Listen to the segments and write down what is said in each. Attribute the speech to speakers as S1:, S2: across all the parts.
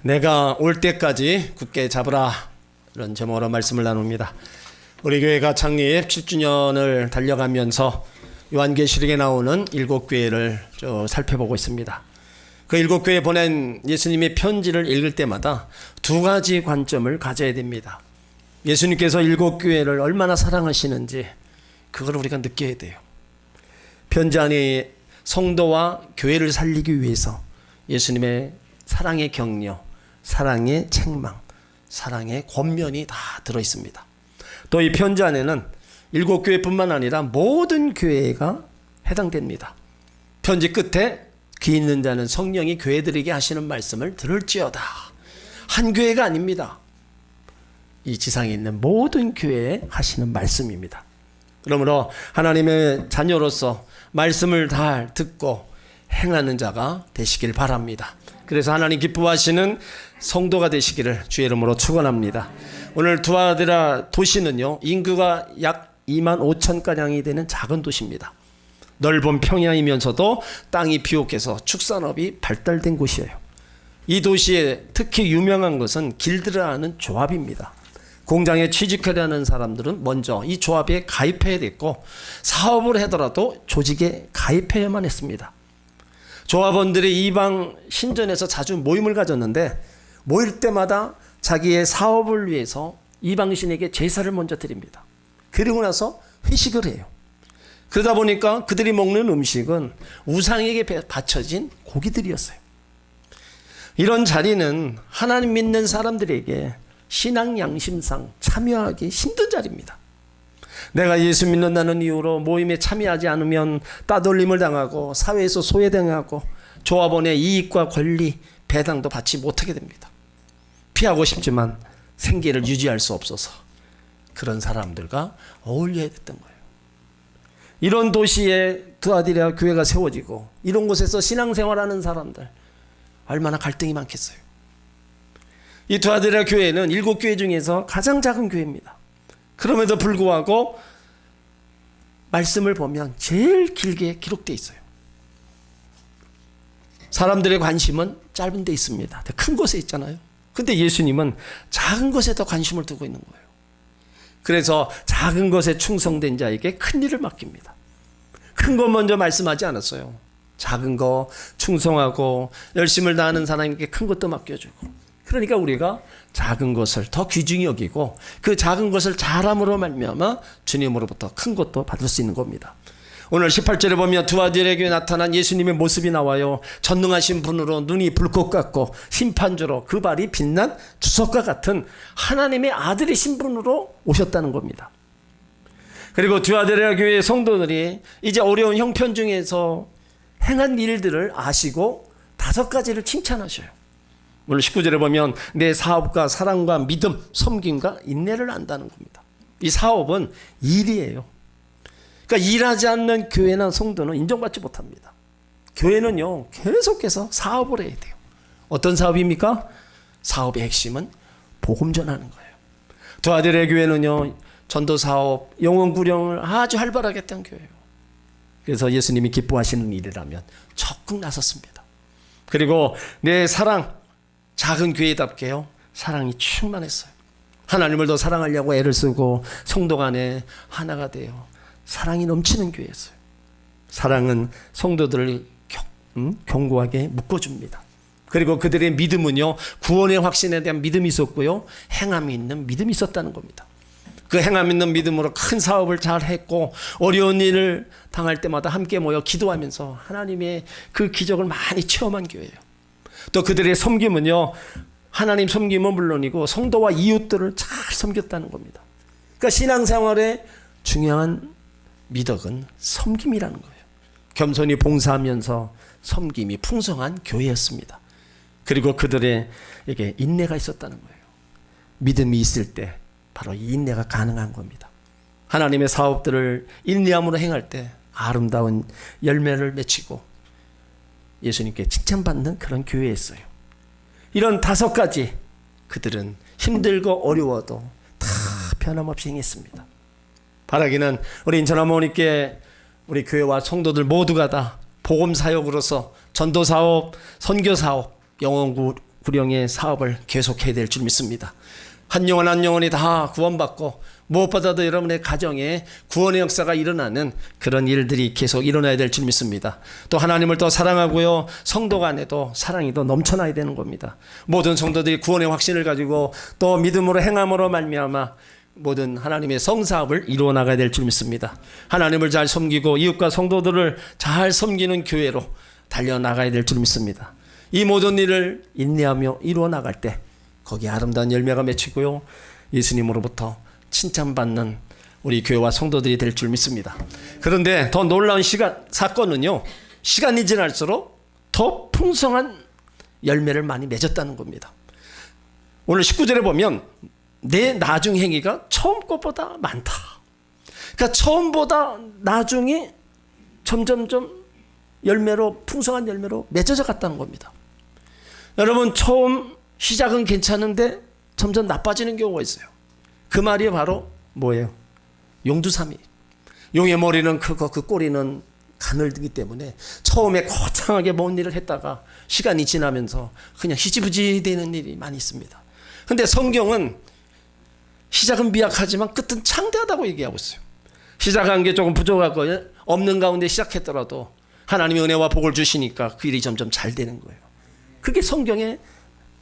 S1: 내가 올 때까지 굳게 잡으라, 이런 제목으로 말씀을 나눕니다. 우리 교회가 창립 7주년을 달려가면서 요한계시록에 나오는 7교회를 살펴보고 있습니다. 그 7교회에 보낸 예수님의 편지를 읽을 때마다 두 가지 관점을 가져야 됩니다. 예수님께서 7교회를 얼마나 사랑하시는지 그걸 우리가 느껴야 돼요. 편지 안에 성도와 교회를 살리기 위해서 예수님의 사랑의 격려, 사랑의 책망, 사랑의 권면이 다 들어있습니다. 또 이 편지 안에는 7교회뿐만 아니라 모든 교회가 해당됩니다. 편지 끝에 귀 있는 자는 성령이 교회들에게 하시는 말씀을 들을지어다. 한 교회가 아닙니다. 이 지상에 있는 모든 교회에 하시는 말씀입니다. 그러므로 하나님의 자녀로서 말씀을 잘 듣고 행하는 자가 되시길 바랍니다. 그래서 하나님 기뻐하시는 성도가 되시기를 주의 이름으로 축원합니다. 오늘 투아디라 도시는요, 인구가 약 2만 5천가량이 되는 작은 도시입니다. 넓은 평야이면서도 땅이 비옥해서 축산업이 발달된 곳이에요. 이 도시에 특히 유명한 것은 길드라는 조합입니다. 공장에 취직하려는 사람들은 먼저 이 조합에 가입해야 됐고, 사업을 하더라도 조직에 가입해야만 했습니다. 조합원들이 이방 신전에서 자주 모임을 가졌는데, 모일 때마다 자기의 사업을 위해서 이방신에게 제사를 먼저 드립니다. 그리고 나서 회식을 해요. 그러다 보니까 그들이 먹는 음식은 우상에게 바쳐진 고기들이었어요. 이런 자리는 하나님 믿는 사람들에게 신앙 양심상 참여하기 힘든 자리입니다. 내가 예수 믿는다는 이유로 모임에 참여하지 않으면 따돌림을 당하고 사회에서 소외당하고 조합원의 이익과 권리, 배당도 받지 못하게 됩니다. 피하고 싶지만 생계를 유지할 수 없어서 그런 사람들과 어울려야 됐던 거예요. 이런 도시에 투아디라 교회가 세워지고 이런 곳에서 신앙생활하는 사람들 얼마나 갈등이 많겠어요. 이 투아디라 교회는 7교회 중에서 가장 작은 교회입니다. 그럼에도 불구하고 말씀을 보면 제일 길게 기록되어 있어요. 사람들의 관심은 짧은 데 있습니다. 큰 곳에 있잖아요. 근데 예수님은 작은 것에 더 관심을 두고 있는 거예요. 그래서 작은 것에 충성된 자에게 큰 일을 맡깁니다. 큰 것 먼저 말씀하지 않았어요. 작은 거 충성하고 열심을 다하는 사람에게 큰 것도 맡겨주고, 그러니까 우리가 작은 것을 더 귀중히 여기고 그 작은 것을 잘함으로 말미암아 주님으로부터 큰 것도 받을 수 있는 겁니다. 오늘 18절에 보면 투아디라에게 나타난 예수님의 모습이 나와요. 전능하신 분으로 눈이 불꽃 같고 심판주로 그 발이 빛난 주석과 같은 하나님의 아들이신 분으로 오셨다는 겁니다. 그리고 투아디라 교회의 성도들이 이제 어려운 형편 중에서 행한 일들을 아시고 5가지를 칭찬하셔요. 오늘 19절에 보면 내 사업과 사랑과 믿음, 섬김과 인내를 안다는 겁니다. 이 사업은 일이에요. 그러니까 일하지 않는 교회나 성도는 인정받지 못합니다. 교회는요, 계속해서 사업을 해야 돼요. 어떤 사업입니까? 사업의 핵심은 복음 전하는 거예요. 투아디라 교회는요, 전도 사업, 영혼 구령을 아주 활발하게 했던 교회예요. 그래서 예수님이 기뻐하시는 일이라면 적극 나섰습니다. 그리고 내 사랑, 작은 교회답게요, 사랑이 충만했어요. 하나님을 더 사랑하려고 애를 쓰고 성도 간에 하나가 돼요. 사랑이 넘치는 교회였어요. 사랑은 성도들을 견고하게 묶어줍니다. 그리고 그들의 믿음은요, 구원의 확신에 대한 믿음이 있었고요, 행함이 있는 믿음이 있었다는 겁니다. 그 행함 있는 믿음으로 큰 사업을 잘 했고, 어려운 일을 당할 때마다 함께 모여 기도하면서 하나님의 그 기적을 많이 체험한 교회예요. 또 그들의 섬김은요, 하나님 섬김은 물론이고 성도와 이웃들을 잘 섬겼다는 겁니다. 그러니까 신앙생활의 중요한 미덕은 섬김이라는 거예요. 겸손히 봉사하면서 섬김이 풍성한 교회였습니다. 그리고 그들에게 인내가 있었다는 거예요. 믿음이 있을 때 바로 이 인내가 가능한 겁니다. 하나님의 사업들을 인내함으로 행할 때 아름다운 열매를 맺히고 예수님께 칭찬받는 그런 교회였어요. 이런 5가지 그들은 힘들고 어려워도 다 변함없이 행했습니다. 바라기는 우리 인천어머니께 우리 교회와 성도들 모두가 다 복음 사역으로서 전도 사업, 선교 사업, 영혼 구령의 사업을 계속해야 될 줄 믿습니다. 한 영혼 한 영혼이 다 구원받고 무엇보다도 여러분의 가정에 구원의 역사가 일어나는 그런 일들이 계속 일어나야 될 줄 믿습니다. 또 하나님을 더 사랑하고요, 성도 간에도 사랑이 더 넘쳐나야 되는 겁니다. 모든 성도들이 구원의 확신을 가지고 또 믿음으로 행함으로 말미암아 모든 하나님의 성사업을 이루어 나가야 될 줄 믿습니다. 하나님을 잘 섬기고 이웃과 성도들을 잘 섬기는 교회로 달려나가야 될 줄 믿습니다. 이 모든 일을 인내하며 이루어 나갈 때 거기에 아름다운 열매가 맺히고요, 예수님으로부터 칭찬받는 우리 교회와 성도들이 될 줄 믿습니다. 그런데 더 놀라운 사건은요, 시간이 지날수록 더 풍성한 열매를 많이 맺었다는 겁니다. 오늘 19절에 보면 내 나중 행위가 처음 것보다 많다. 그러니까 처음보다 나중이 점점점 열매로, 풍성한 열매로 맺어져 갔다는 겁니다. 여러분, 처음 시작은 괜찮은데 점점 나빠지는 경우가 있어요. 그 말이 바로 뭐예요? 용두삼이. 용의 머리는 크고 그 꼬리는 가늘기 때문에 처음에 거창하게 먼 일을 했다가 시간이 지나면서 그냥 희지부지 되는 일이 많이 있습니다. 근데 성경은 시작은 미약하지만 끝은 창대하다고 얘기하고 있어요. 시작한 게 조금 부족하고 없는 가운데 시작했더라도 하나님의 은혜와 복을 주시니까 그 일이 점점 잘 되는 거예요. 그게 성경의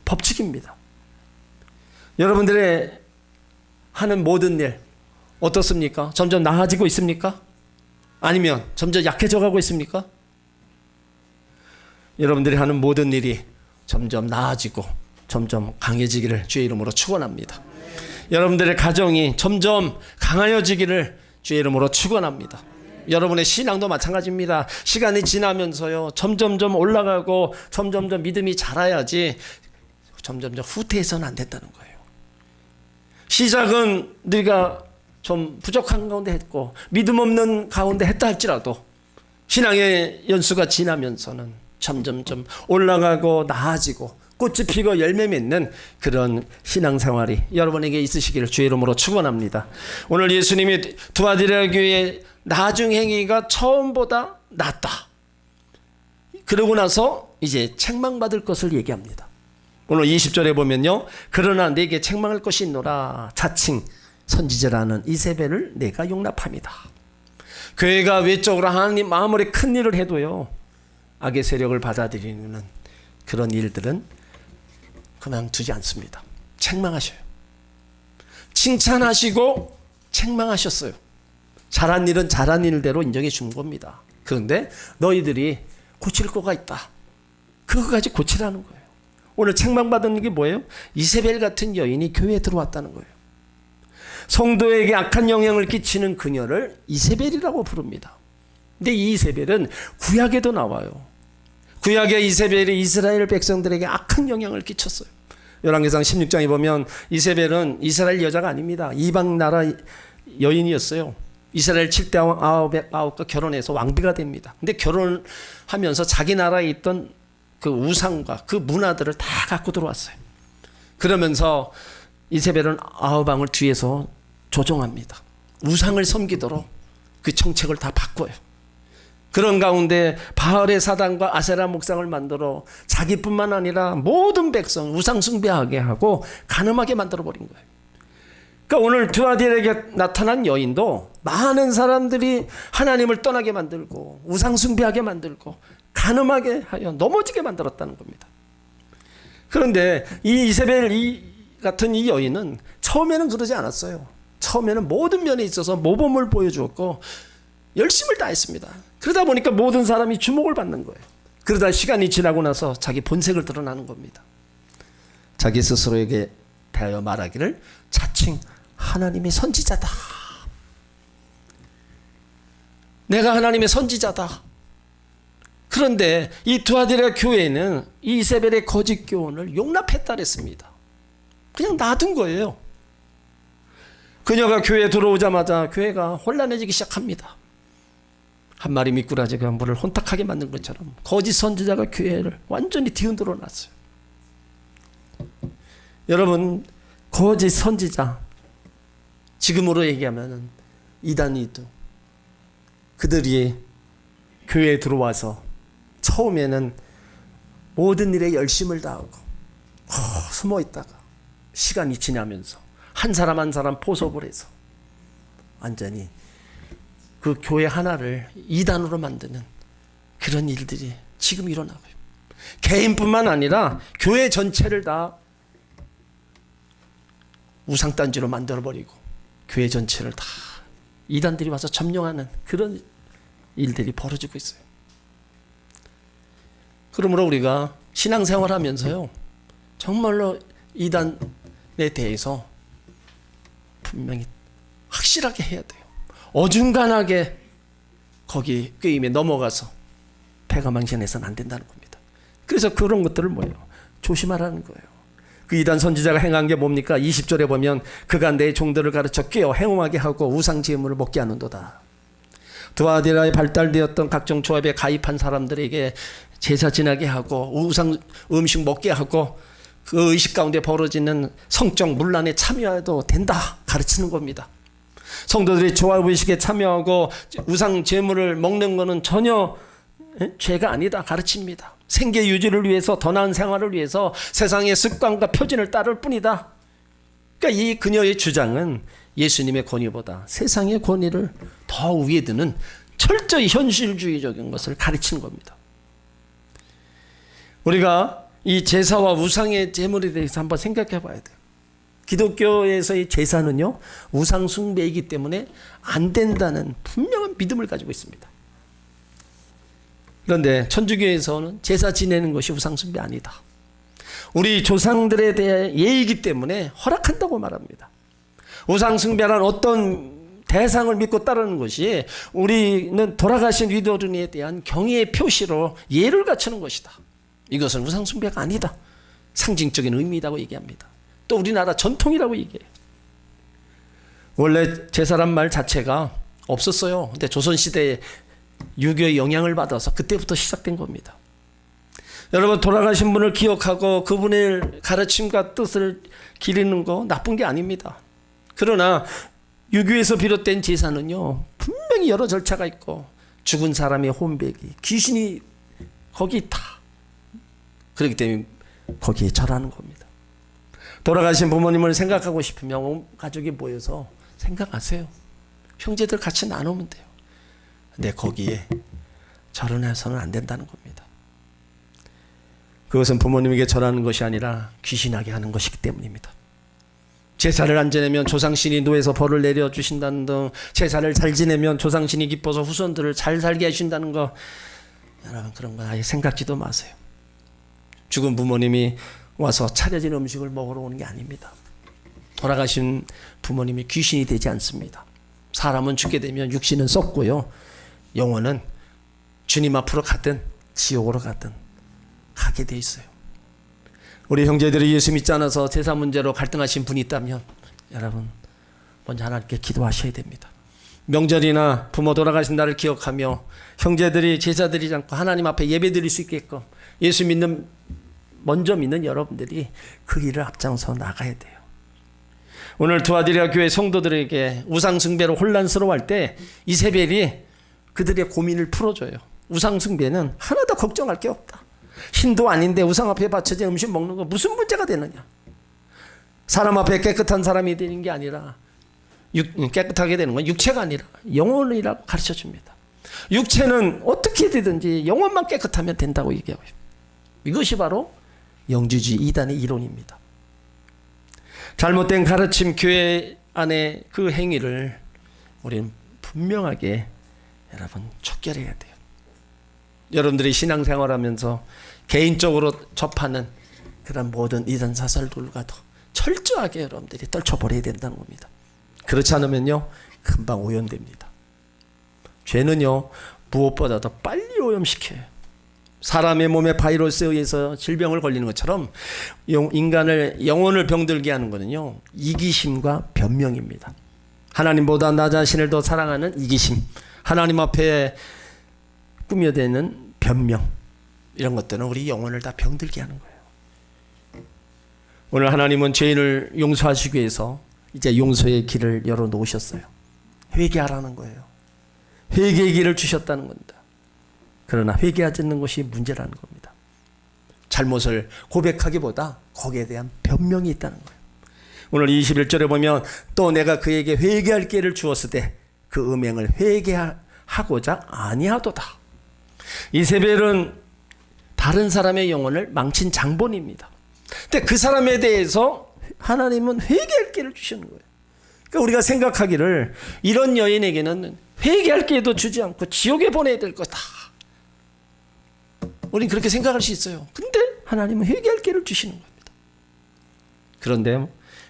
S1: 법칙입니다. 여러분들의 하는 모든 일 어떻습니까? 점점 나아지고 있습니까? 아니면 점점 약해져 가고 있습니까? 여러분들이 하는 모든 일이 점점 나아지고 점점 강해지기를 주의 이름으로 축원합니다. 여러분들의 가정이 점점 강하여지기를 주의 이름으로 축원합니다. 여러분의 신앙도 마찬가지입니다. 시간이 지나면서요, 점점점 올라가고 점점점 믿음이 자라야지 점점점 후퇴해서는 안 된다는 거예요. 시작은 네가 좀 부족한 가운데 했고 믿음 없는 가운데 했다 할지라도 신앙의 연수가 지나면서는 점점점 올라가고 나아지고 꽃이 피고 열매 맺는 그런 신앙생활이 여러분에게 있으시기를 주의 이름으로 축원합니다. 오늘 예수님이 두아디라 교회의 나중 행위가 처음보다 낫다. 그러고 나서 이제 책망받을 것을 얘기합니다. 오늘 20절에 보면요, 그러나 내게 책망할 것이 있노라 자칭 선지자라는 이세벨을 내가 용납합니다. 교회가 외적으로 하나님 아무리 큰 일을 해도요, 악의 세력을 받아들이는 그런 일들은 그냥 두지 않습니다. 책망하셔요. 칭찬하시고 책망하셨어요. 잘한 일은 잘한 일대로 인정해 준 겁니다. 그런데 너희들이 고칠 거가 있다. 그거까지 고치라는 거예요. 오늘 책망받은 게 뭐예요? 이세벨 같은 여인이 교회에 들어왔다는 거예요. 성도에게 악한 영향을 끼치는 그녀를 이세벨이라고 부릅니다. 근데 이 이세벨은 구약에도 나와요. 구약의 이세벨이 이스라엘 백성들에게 악한 영향을 끼쳤어요. 열왕기상 16장에 보면 이세벨은 이스라엘 여자가 아닙니다. 이방 나라 여인이었어요. 이스라엘 7대 9과 결혼해서 왕비가 됩니다. 근데 결혼하면서 자기 나라에 있던 그 우상과 그 문화들을 다 갖고 들어왔어요. 그러면서 이세벨은 아우방을 뒤에서 조종합니다. 우상을 섬기도록 그 정책을 다 바꿔요. 그런 가운데 바알의 사단과 아세라 목상을 만들어 자기뿐만 아니라 모든 백성 우상 숭배하게 하고 간음하게 만들어버린 거예요. 그러니까 오늘 두아딜에게 나타난 여인도 많은 사람들이 하나님을 떠나게 만들고 우상 숭배하게 만들고 간음하게 하여 넘어지게 만들었다는 겁니다. 그런데 이 이세벨 같은 이 여인은 처음에는 그러지 않았어요. 처음에는 모든 면에 있어서 모범을 보여주었고 열심을 다했습니다. 그러다 보니까 모든 사람이 주목을 받는 거예요. 그러다 시간이 지나고 나서 자기 본색을 드러나는 겁니다. 자기 스스로에게 대하여 말하기를 자칭 하나님의 선지자다. 내가 하나님의 선지자다. 그런데 이 두아디라 교회는 이세벨의 거짓 교훈을 용납했다 그랬습니다. 그냥 놔둔 거예요. 그녀가 교회에 들어오자마자 교회가 혼란해지기 시작합니다. 한 마리 미꾸라지가 물을 혼탁하게 만든 것처럼 거짓 선지자가 교회를 완전히 뒤흔들어 놨어요. 여러분, 거짓 선지자, 지금으로 얘기하면 이단이도 그들이 교회에 들어와서 처음에는 모든 일에 열심을 다하고 숨어 있다가 시간이 지나면서 한 사람 한 사람 포섭을 해서 완전히 그 교회 하나를 이단으로 만드는 그런 일들이 지금 일어나고요. 개인뿐만 아니라 교회 전체를 다 우상단지로 만들어버리고 교회 전체를 다 이단들이 와서 점령하는 그런 일들이 벌어지고 있어요. 그러므로 우리가 신앙생활 하면서요, 정말로 이단에 대해서 분명히 확실하게 해야 돼요. 어중간하게 거기 꾀임에 넘어가서 패가 망신해서는 안 된다는 겁니다. 그래서 그런 것들을 뭐예요? 조심하라는 거예요. 그 이단 선지자가 행한 게 뭡니까? 20절에 보면 그가 내 종들을 가르쳐 깨어 행음하게 하고 우상 제물을 먹게 하는도다. 두아디라에 발달되었던 각종 조합에 가입한 사람들에게 제사 지나게 하고 우상 음식 먹게 하고 그 의식 가운데 벌어지는 성적 문란에 참여해도 된다 가르치는 겁니다. 성도들이 조합 의식에 참여하고 우상 제물을 먹는 것은 전혀 죄가 아니다 가르칩니다. 생계 유지를 위해서 더 나은 생활을 위해서 세상의 습관과 표준을 따를 뿐이다. 그러니까 이 그녀의 주장은 예수님의 권위보다 세상의 권위를 더 위에 두는 철저히 현실주의적인 것을 가르치는 겁니다. 우리가 이 제사와 우상의 제물에 대해서 한번 생각해 봐야 돼요. 기독교에서의 제사는요, 우상 숭배이기 때문에 안 된다는 분명한 믿음을 가지고 있습니다. 그런데 천주교에서는 제사 지내는 것이 우상 숭배 아니다. 우리 조상들에 대해 예의이기 때문에 허락한다고 말합니다. 우상 숭배란 어떤 대상을 믿고 따르는 것이 우리는 돌아가신 위도른에 대한 경의의 표시로 예를 갖추는 것이다. 이것은 우상 숭배가 아니다. 상징적인 의미라고 얘기합니다. 또 우리나라 전통이라고 얘기해요. 원래 제사란 말 자체가 없었어요. 근데 조선시대에 유교의 영향을 받아서 그때부터 시작된 겁니다. 여러분, 돌아가신 분을 기억하고 그분의 가르침과 뜻을 기리는 거 나쁜 게 아닙니다. 그러나 유교에서 비롯된 제사는요, 분명히 여러 절차가 있고 죽은 사람의 혼배기, 귀신이 거기 있다. 그렇기 때문에 거기에 절하는 겁니다. 돌아가신 부모님을 생각하고 싶으면 온 가족이 모여서 생각하세요. 형제들 같이 나누면 돼요. 근데 거기에 절은해서는 안 된다는 겁니다. 그것은 부모님에게 절하는 것이 아니라 귀신하게 하는 것이기 때문입니다. 제사를 안 지내면 조상신이 노에서 벌을 내려주신다는 등, 제사를 잘 지내면 조상신이 기뻐서 후손들을 잘 살게 하신다는 거, 여러분 그런 거 아예 생각지도 마세요. 죽은 부모님이 와서 차려진 음식을 먹으러 오는 게 아닙니다. 돌아가신 부모님이 귀신이 되지 않습니다. 사람은 죽게 되면 육신은 썩고요, 영혼은 주님 앞으로 가든 지옥으로 가든 가게 돼 있어요. 우리 형제들이 예수 믿지 않아서 제사 문제로 갈등하신 분이 있다면 여러분 먼저 하나님께 기도하셔야 됩니다. 명절이나 부모 돌아가신 날을 기억하며 형제들이 제사 드리지 않고 하나님 앞에 예배 드릴 수 있게끔 예수 먼저 믿는 여러분들이 그 일을 앞장서 나가야 돼요. 오늘 두아디라 교회 성도들에게 우상 숭배로 혼란스러워할 때 이세벨이 그들의 고민을 풀어줘요. 우상 숭배는 하나도 걱정할 게 없다. 신도 아닌데 우상 앞에 바쳐진 음식 먹는 거 무슨 문제가 되느냐. 사람 앞에 깨끗한 사람이 되는 게 아니라 깨끗하게 되는 건 육체가 아니라 영혼이라고 가르쳐줍니다. 육체는 어떻게 되든지 영혼만 깨끗하면 된다고 얘기하고 있습니다. 이것이 바로 영주주의 이단의 이론입니다. 잘못된 가르침 교회 안에 그 행위를 우리는 분명하게 여러분 척결해야 돼요. 여러분들이 신앙생활하면서 개인적으로 접하는 그런 모든 이단 사설들과도 철저하게 여러분들이 떨쳐버려야 된다는 겁니다. 그렇지 않으면요 금방 오염됩니다. 죄는요 무엇보다도 빨리 오염시켜요. 사람의 몸에 바이러스에 의해서 질병을 걸리는 것처럼 인간을 영혼을 병들게 하는 것은요 이기심과 변명입니다. 하나님보다 나 자신을 더 사랑하는 이기심, 하나님 앞에 꾸며대는 변명, 이런 것들은 우리 영혼을 다 병들게 하는 거예요. 오늘 하나님은 죄인을 용서하시기 위해서 이제 용서의 길을 열어놓으셨어요. 회개하라는 거예요. 회개의 길을 주셨다는 겁니다. 그러나 회개하지 않는 것이 문제라는 겁니다. 잘못을 고백하기보다 거기에 대한 변명이 있다는 거예요. 오늘 21절에 보면 또 내가 그에게 회개할 기회를 주었을 때 그 음행을 회개하고자 아니하도다. 이세벨은 다른 사람의 영혼을 망친 장본입니다. 근데 그 사람에 대해서 하나님은 회개할 기회를 주시는 거예요. 그러니까 우리가 생각하기를 이런 여인에게는 회개할 기회도 주지 않고 지옥에 보내야 될 거다. 우린 그렇게 생각할 수 있어요. 근데 하나님은 회개할 기회를 주시는 겁니다. 그런데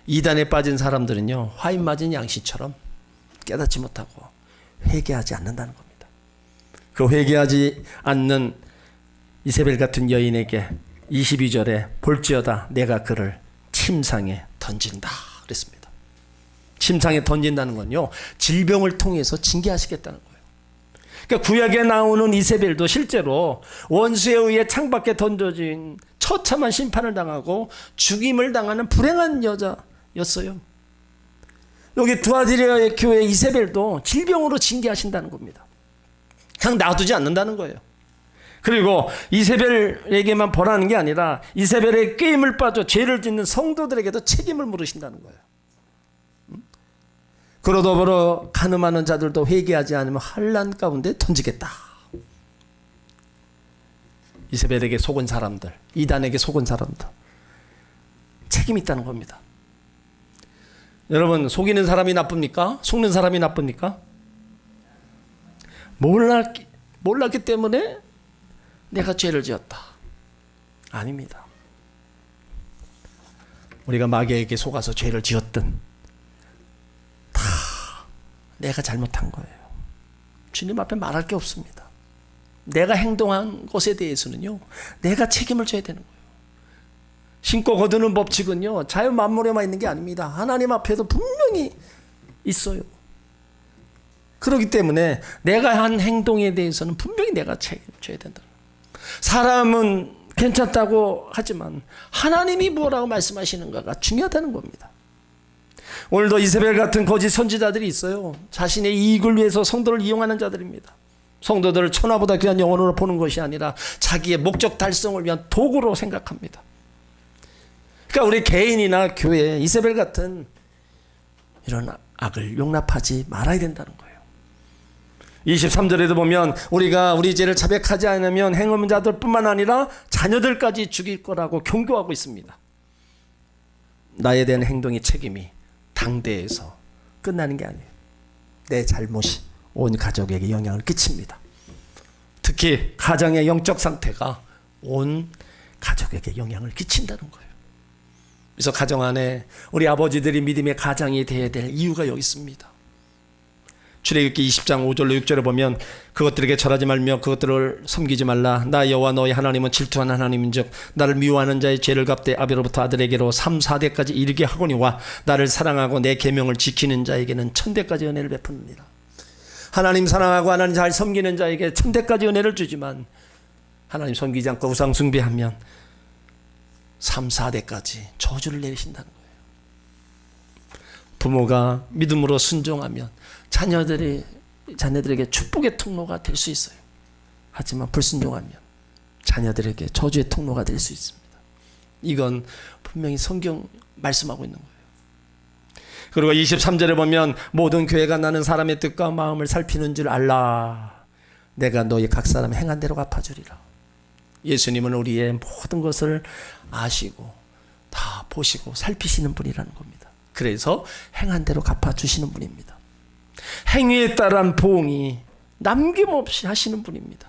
S1: 이단에 빠진 사람들은요, 화인 맞은 양씨처럼 깨닫지 못하고 회개하지 않는다는 겁니다. 그 회개하지 않는 이세벨 같은 여인에게 22절에 볼지어다 내가 그를 침상에 던진다 그랬습니다. 침상에 던진다는 건요, 질병을 통해서 징계하시겠다는 거예요. 그러니까 구약에 나오는 이세벨도 실제로 원수에 의해 창밖에 던져진 처참한 심판을 당하고 죽임을 당하는 불행한 여자였어요. 여기 두아디라 교회 이세벨도 질병으로 징계하신다는 겁니다. 그냥 놔두지 않는다는 거예요. 그리고 이세벨에게만 벌하는 게 아니라 이세벨의 꾀임을 빠져 죄를 짓는 성도들에게도 책임을 물으신다는 거예요. 그러더불어 간음하는 자들도 회개하지 않으면 환난 가운데 던지겠다. 이세벨에게 속은 사람들, 이단에게 속은 사람들, 책임이 있다는 겁니다. 여러분, 속이는 사람이 나쁩니까? 속는 사람이 나쁩니까? 몰랐기 때문에 내가 죄를 지었다. 아닙니다. 우리가 마귀에게 속아서 죄를 지었든 다 내가 잘못한 거예요. 주님 앞에 말할 게 없습니다. 내가 행동한 것에 대해서는요, 내가 책임을 져야 되는 거예요. 신고 거두는 법칙은요, 자연 만물에만 있는 게 아닙니다. 하나님 앞에도 분명히 있어요. 그렇기 때문에 내가 한 행동에 대해서는 분명히 내가 책임져야 된다. 사람은 괜찮다고 하지만 하나님이 뭐라고 말씀하시는가가 중요하다는 겁니다. 오늘도 이세벨 같은 거짓 선지자들이 있어요. 자신의 이익을 위해서 성도를 이용하는 자들입니다. 성도들을 천하보다 귀한 영혼으로 보는 것이 아니라 자기의 목적 달성을 위한 도구로 생각합니다. 그러니까 우리 개인이나 교회, 이세벨 같은 이런 악을 용납하지 말아야 된다는 거예요. 23절에도 보면 우리가 우리 죄를 자백하지 않으면 행음한 자들뿐만 아니라 자녀들까지 죽일 거라고 경고하고 있습니다. 나에 대한 행동의 책임이 당대에서 끝나는 게 아니에요. 내 잘못이 온 가족에게 영향을 끼칩니다. 특히 가정의 영적 상태가 온 가족에게 영향을 끼친다는 거예요. 그래서 가정 안에 우리 아버지들이 믿음의 가장이 되어야 될 이유가 여기 있습니다. 출애굽기 20장 5절로 6절에 보면 그것들에게 절하지 말며 그것들을 섬기지 말라. 나 여호와 너희 하나님은 질투하는 하나님인즉 나를 미워하는 자의 죄를 갚되 아비로부터 아들에게로 3, 4대까지 이르게 하거니와 나를 사랑하고 내 계명을 지키는 자에게는 1000대까지 은혜를 베푸느니라. 하나님 사랑하고 하나님 잘 섬기는 자에게 1000대까지 은혜를 주지만 하나님 섬기지 않고 우상 숭배하면 3, 4대까지 저주를 내리신다는 거예요. 부모가 믿음으로 순종하면 자녀들에게 축복의 통로가 될 수 있어요. 하지만 불순종하면 자녀들에게 저주의 통로가 될 수 있습니다. 이건 분명히 성경 말씀하고 있는 거예요. 그리고 23절에 보면 모든 교회가 나는 사람의 뜻과 마음을 살피는 줄 알라. 내가 너희 각 사람 행한 대로 갚아주리라. 예수님은 우리의 모든 것을 아시고 다 보시고 살피시는 분이라는 겁니다. 그래서 행한 대로 갚아주시는 분입니다. 행위에 따른 보응이 남김없이 하시는 분입니다.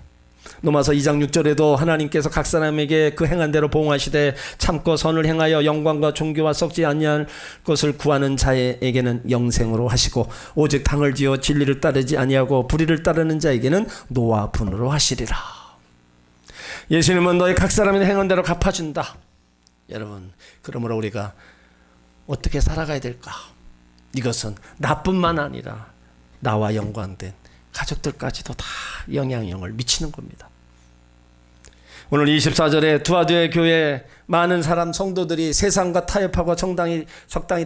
S1: 로마서 2장 6절에도 하나님께서 각 사람에게 그 행한 대로 보응하시되 참고 선을 행하여 영광과 존귀와 썩지 아니할 것을 구하는 자에게는 영생으로 하시고 오직 당을 지어 진리를 따르지 아니하고 불의를 따르는 자에게는 노와 분으로 하시리라. 예수님은 너희 각 사람의 행한 대로 갚아준다. 여러분, 그러므로 우리가 어떻게 살아가야 될까? 이것은 나뿐만 아니라 나와 연관된 가족들까지도 다 영향력을 미치는 겁니다. 오늘 24절에 두아디라 교회 많은 사람 성도들이 세상과 타협하고 적당히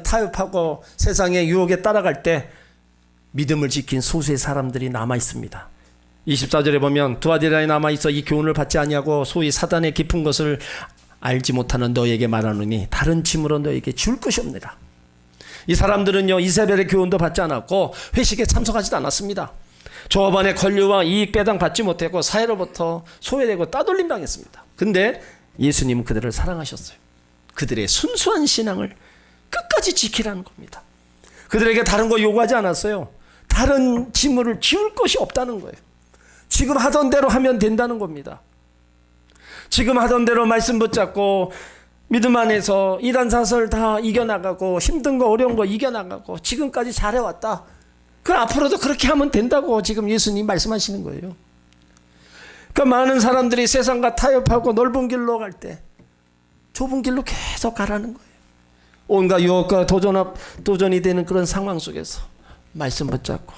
S1: 타협하고 세상의 유혹에 따라갈 때 믿음을 지킨 소수의 사람들이 남아 있습니다. 24절에 보면 두아디라에 남아 있어 이 교훈을 받지 아니하고 소위 사단의 깊은 것을 알지 못하는 너에게 말하노니 다른 짐으로 너에게 줄 것이 없느라. 이 사람들은요, 이세벨의 교훈도 받지 않았고 회식에 참석하지도 않았습니다. 조합원의 권리와 이익 배당 받지 못했고 사회로부터 소외되고 따돌림 당했습니다. 근데 예수님은 그들을 사랑하셨어요. 그들의 순수한 신앙을 끝까지 지키라는 겁니다. 그들에게 다른 거 요구하지 않았어요. 다른 짐을 지울 것이 없다는 거예요. 지금 하던 대로 하면 된다는 겁니다. 지금 하던 대로 말씀 붙잡고 믿음 안에서 이단사설 다 이겨나가고 힘든 거 어려운 거 이겨나가고 지금까지 잘해왔다. 그 앞으로도 그렇게 하면 된다고 지금 예수님 말씀하시는 거예요. 그러니까 많은 사람들이 세상과 타협하고 넓은 길로 갈 때 좁은 길로 계속 가라는 거예요. 온갖 유혹과 도전이 되는 그런 상황 속에서 말씀 붙잡고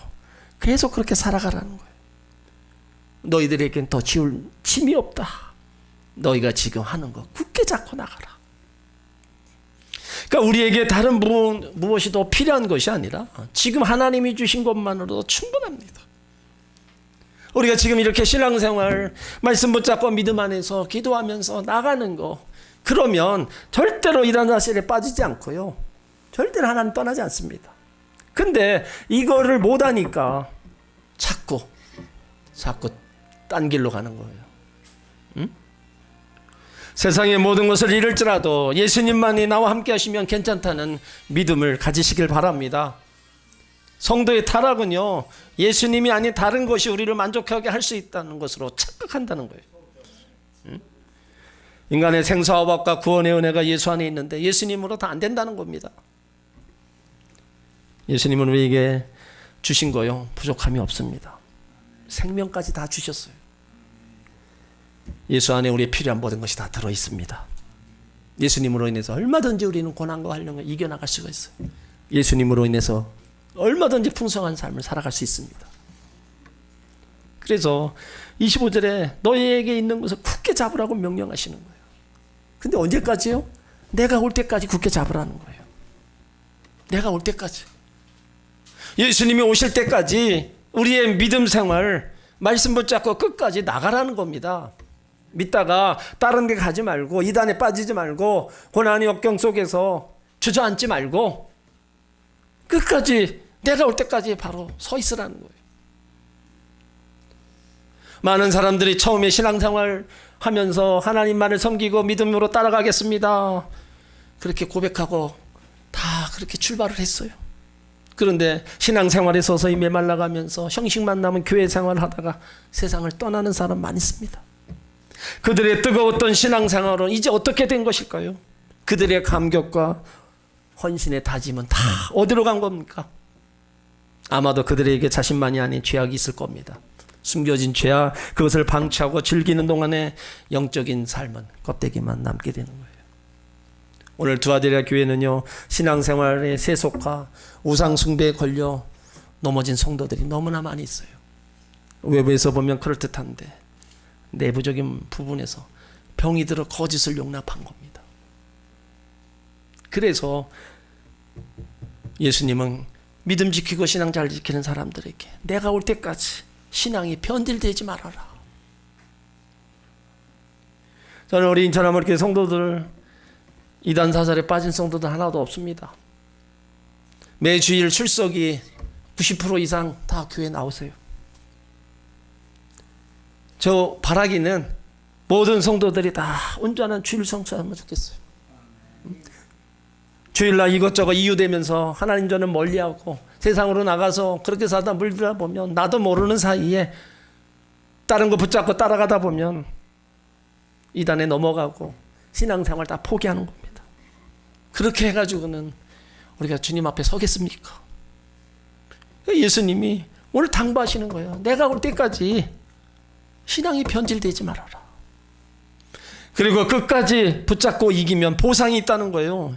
S1: 계속 그렇게 살아가라는 거예요. 너희들에겐 더 지울 짐이 없다. 너희가 지금 하는 거 굳게 잡고 나가라. 그러니까 우리에게 다른 무엇이 더 필요한 것이 아니라 지금 하나님이 주신 것만으로도 충분합니다. 우리가 지금 이렇게 신앙생활 말씀 붙잡고 믿음 안에서 기도하면서 나가는 거, 그러면 절대로 이런 사실에 빠지지 않고요, 절대로 하나님 떠나지 않습니다. 근데 이거를 못하니까 자꾸 딴 길로 가는 거예요. 응? 세상의 모든 것을 잃을지라도 예수님만이 나와 함께 하시면 괜찮다는 믿음을 가지시길 바랍니다. 성도의 타락은요, 예수님이 아닌 다른 것이 우리를 만족하게 할 수 있다는 것으로 착각한다는 거예요. 응? 인간의 생사화복과 구원의 은혜가 예수 안에 있는데 예수님으로 다 안 된다는 겁니다. 예수님은 우리에게 주신 거요, 부족함이 없습니다. 생명까지 다 주셨어요. 예수 안에 우리의 필요한 모든 것이 다 들어있습니다. 예수님으로 인해서 얼마든지 우리는 고난과 환난을 이겨나갈 수가 있어요. 예수님으로 인해서 얼마든지 풍성한 삶을 살아갈 수 있습니다. 그래서 25절에 너희에게 있는 것을 굳게 잡으라고 명령하시는 거예요. 근데 언제까지요? 내가 올 때까지 굳게 잡으라는 거예요. 내가 올 때까지. 예수님이 오실 때까지 우리의 믿음 생활 말씀 붙잡고 끝까지 나가라는 겁니다. 믿다가 다른 데 가지 말고 이단에 빠지지 말고 고난의 역경 속에서 주저앉지 말고 끝까지 내가 올 때까지 바로 서 있으라는 거예요. 많은 사람들이 처음에 신앙생활 하면서 하나님만을 섬기고 믿음으로 따라가겠습니다, 그렇게 고백하고 다 그렇게 출발을 했어요. 그런데 신앙생활에 서서히 메말라가면서 형식만 남은 교회 생활을 하다가 세상을 떠나는 사람 많이 있습니다. 그들의 뜨거웠던 신앙생활은 이제 어떻게 된 것일까요? 그들의 감격과 헌신의 다짐은 다 어디로 간 겁니까? 아마도 그들에게 자신만이 아닌 죄악이 있을 겁니다. 숨겨진 죄악, 그것을 방치하고 즐기는 동안에 영적인 삶은 껍데기만 남게 되는 거예요. 오늘 두아데라 교회는요, 신앙생활의 세속화, 우상숭배에 걸려 넘어진 성도들이 너무나 많이 있어요. 외부에서 보면 그럴듯한데 내부적인 부분에서 병이 들어 거짓을 용납한 겁니다. 그래서 예수님은 믿음 지키고 신앙 잘 지키는 사람들에게 내가 올 때까지 신앙이 변질되지 말아라. 저는 우리 인천하모교회 성도들, 이단 사설에 빠진 성도들 하나도 없습니다. 매 주일 출석이 90% 이상 다 교회 나오세요. 저 바라기는 모든 성도들이 다 온전한 주일 성수하면 좋겠어요. 주일날 이것저것 이유되면서 하나님 전을 멀리하고 세상으로 나가서 그렇게 살다 물들다 보면 나도 모르는 사이에 다른 거 붙잡고 따라가다 보면 이단에 넘어가고 신앙생활 다 포기하는 겁니다. 그렇게 해가지고는 우리가 주님 앞에 서겠습니까? 예수님이 오늘 당부하시는 거예요. 내가 올 때까지 신앙이 변질되지 말아라. 그리고 끝까지 붙잡고 이기면 보상이 있다는 거예요.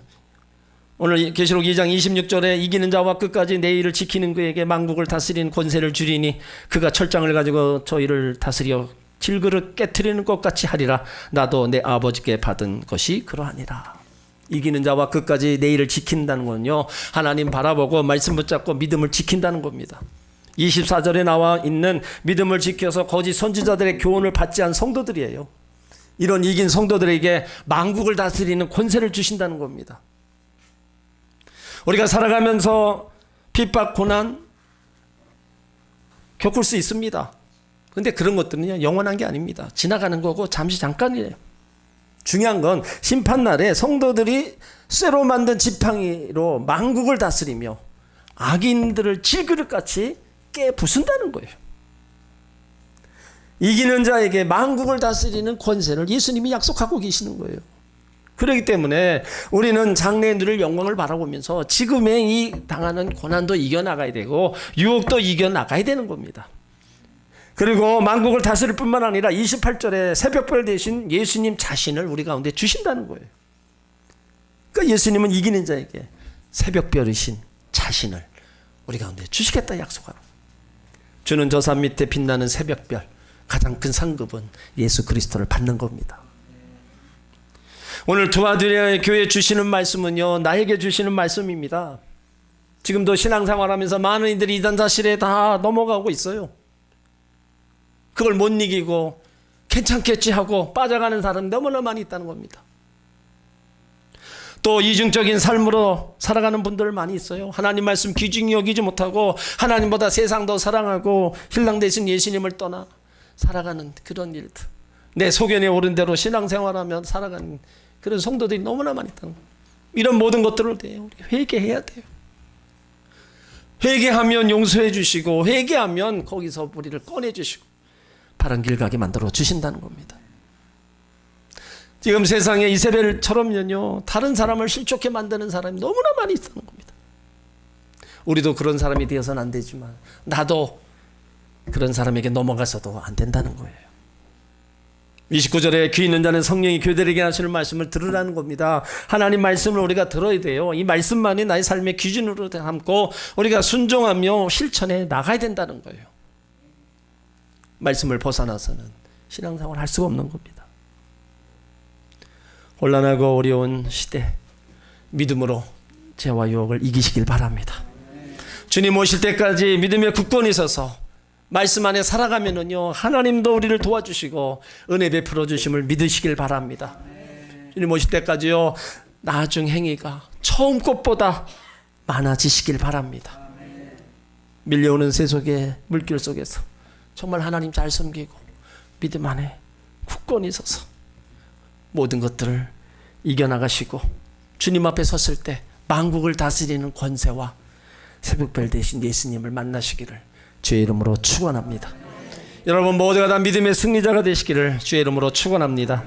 S1: 오늘 계시록 2장 26절에 이기는 자와 끝까지 내 일을 지키는 그에게 만국을 다스리는 권세를 주리니 그가 철장을 가지고 저희를 다스려 질그릇 깨트리는 것 같이 하리라. 나도 내 아버지께 받은 것이 그러하니라. 이기는 자와 끝까지 내 일을 지킨다는 건요, 하나님 바라보고 말씀 붙잡고 믿음을 지킨다는 겁니다. 24절에 나와 있는 믿음을 지켜서 거짓 선지자들의 교훈을 받지 않은 성도들이에요. 이런 이긴 성도들에게 만국을 다스리는 권세를 주신다는 겁니다. 우리가 살아가면서 핍박, 고난 겪을 수 있습니다. 그런데 그런 것들은 영원한 게 아닙니다. 지나가는 거고 잠시 잠깐이에요. 중요한 건 심판날에 성도들이 쇠로 만든 지팡이로 만국을 다스리며 악인들을 질그릇같이 깨부순다는 거예요. 이기는 자에게 만국을 다스리는 권세를 예수님이 약속하고 계시는 거예요. 그렇기 때문에 우리는 장래에 누릴 영광을 바라보면서 지금의 이 당하는 고난도 이겨나가야 되고 유혹도 이겨나가야 되는 겁니다. 그리고 만국을 다스릴 뿐만 아니라 28절에 새벽별 대신 예수님 자신을 우리 가운데 주신다는 거예요. 그러니까 예수님은 이기는 자에게 새벽별이신 자신을 우리 가운데 주시겠다 약속하고, 주는 저 산 밑에 빛나는 새벽별, 가장 큰 상급은 예수 그리스도를 받는 겁니다. 오늘 두아드리아 교회 주시는 말씀은요, 나에게 주시는 말씀입니다. 지금도 신앙생활하면서 많은 이들이 이단 사실에 다 넘어가고 있어요. 그걸 못 이기고 괜찮겠지 하고 빠져가는 사람이 너무나 많이 있다는 겁니다. 또 이중적인 삶으로 살아가는 분들 많이 있어요. 하나님 말씀 귀중히 여기지 못하고 하나님보다 세상 더 사랑하고 신랑 되신 예수님을 떠나 살아가는 그런 일들, 내 소견에 오른 대로 신앙생활하며 살아가는 그런 성도들이 너무나 많이 있다는 거예요. 이런 모든 것들을 우리 회개해야 돼요. 회개하면 용서해 주시고 회개하면 거기서 우리를 꺼내 주시고 바른 길 가게 만들어 주신다는 겁니다. 지금 세상에 이세벨처럼요, 다른 사람을 실족해 만드는 사람이 너무나 많이 있다는 겁니다. 우리도 그런 사람이 되어서는 안 되지만 나도 그런 사람에게 넘어가서도 안 된다는 거예요. 29절에 귀 있는 자는 성령이 교회들에게 하시는 말씀을 들으라는 겁니다. 하나님 말씀을 우리가 들어야 돼요. 이 말씀만이 나의 삶의 기준으로 삼고 우리가 순종하며 실천해 나가야 된다는 거예요. 말씀을 벗어나서는 신앙생활을 할 수가 없는 겁니다. 혼란하고 어려운 시대, 믿음으로 죄와 유혹을 이기시길 바랍니다. 주님 오실 때까지 믿음의 굳건히 서서 말씀 안에 살아가면은요, 하나님도 우리를 도와주시고 은혜 베풀어 주심을 믿으시길 바랍니다. 주님 오실 때까지요, 나중 행위가 처음 것보다 많아지시길 바랍니다. 밀려오는 새 속에 물길 속에서 정말 하나님 잘 섬기고 믿음 안에 굳건히 서서 모든 것들을 이겨나가시고 주님 앞에 섰을 때 만국을 다스리는 권세와 새벽별 대신 예수님을 만나시기를 주의 이름으로 축원합니다. 여러분 모두가 다 믿음의 승리자가 되시기를 주의 이름으로 축원합니다.